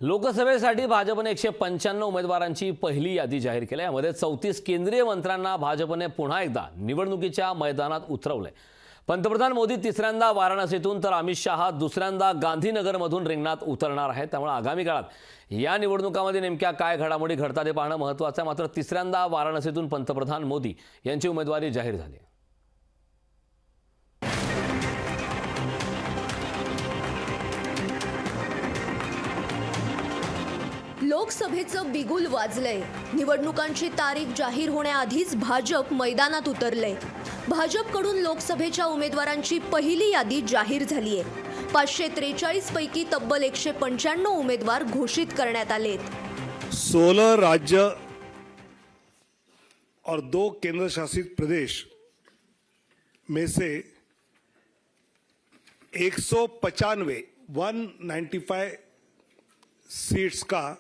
लोकसभेसाठी भाजपने 195 उमेदवारांची पहिली यादी जाहीर केली. यामध्ये 34 केंद्रीय मंत्र्यांना भाजपने पुन्हा एकदा निवडणुकीच्या मैदानात उतरवले. पंतप्रधान मोदी तिसऱ्यांदा वाराणसीतून तर अमित शहा दुसऱ्यांदा गांधीनगरमधून रिंगणात उतरणार आहेत. त्यामुळे आगामी काळात या निवडणुकांमध्ये नेमक्या काय घडामोडी घडतात हे पाहणं महत्त्वाचं आहे. मात्र तिसऱ्यांदा वाराणसीतून पंतप्रधान मोदी यांची उमेदवारी जाहीर झाली. लोकसभेचं बिगुल वाजलंय. निवडणुकांची तारीख जाहीर होण्याआधीच भाजप मैदानात उतरलंय. भाजपकडून लोकसभेच्या उमेदवारांची पहिली यादी जाहीर झालीय. 543 पैकी तब्बल 195 उमेदवार घोषित करण्यात आलेत. 16 राज्य और 2 केंद्र शासित प्रदेश में से 195 सीट्स का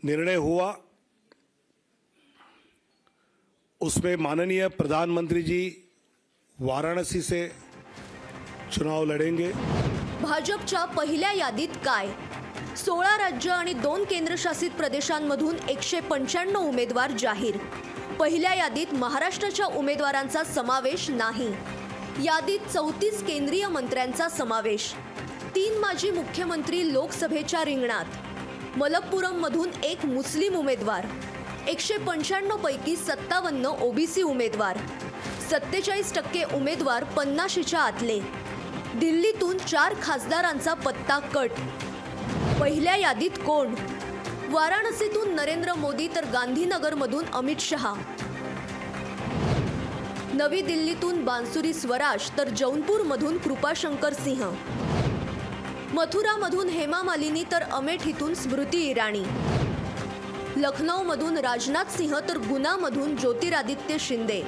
निर्णय हुआ. उसमें माननीय प्रधानमंत्री जी वाराणसी से चुनाव लड़ेंगे. भाजपच्या पहिल्या यादीत काय? 16 राज्य आणि 2 केंद्रशासित प्रदेशांमधून 195 उमेदवार जाहीर. पहिल्या यादीत महाराष्ट्राच्या उमेदवारांचा समावेश नाही. यादीत 34 केंद्रीय मंत्र्यांचा समावेश. 3 माजी मुख्यमंत्री लोकसभेच्या रिंगणात. मलप्पुरममधून 1 मुस्लिम उमेदवार. 195 पैकी 57 ओबीसी उमेदवार. 47% उमेदवार 50च्या आतले. दिल्लीतून 4 खासदारांचा पत्ता कट. पहिल्या यादीत कोण? वाराणसीतून नरेंद्र मोदी तर गांधीनगरमधून अमित शहा. नवी दिल्लीतून बांसुरी स्वराज तर जौनपूरमधून कृपाशंकर सिंह. मथुरामधून हेमा मालिनी तर अमेठीतून स्मृती इराणी. लखनौमधून राजनाथ सिंह तर गुनामधून ज्योतिरादित्य शिंदे.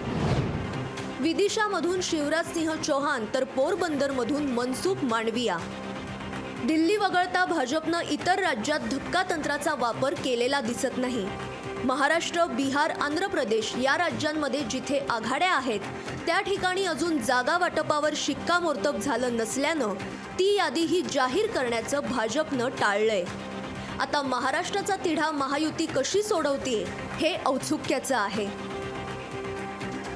विदिशामधून शिवराज सिंह चौहान तर पोरबंदरमधून मनसुख मांडविया. दिल्ली वगळता भाजपनं इतर राज्यात धक्कातंत्राचा वापर केलेला दिसत नाही. महाराष्ट्र, बिहार, आंध्र प्रदेश या राज्यांमध्ये जिथे आघाड्या आहेत त्या ठिकाणी अजून जागा वाटपावर शिक्कामोर्तब झालं नसल्यानं ती यादीही जाहीर करण्याचं भाजपनं टाळलंय. आता महाराष्ट्राचा तिढा महायुती कशी सोडवतीये हे औत्सुक्याचं आहे.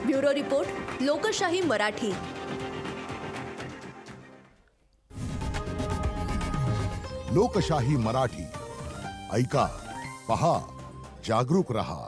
ब्युरो रिपोर्ट, लोकशाही मराठी. लोकशाही मराठी ऐका, पहा, जागरूक रहा.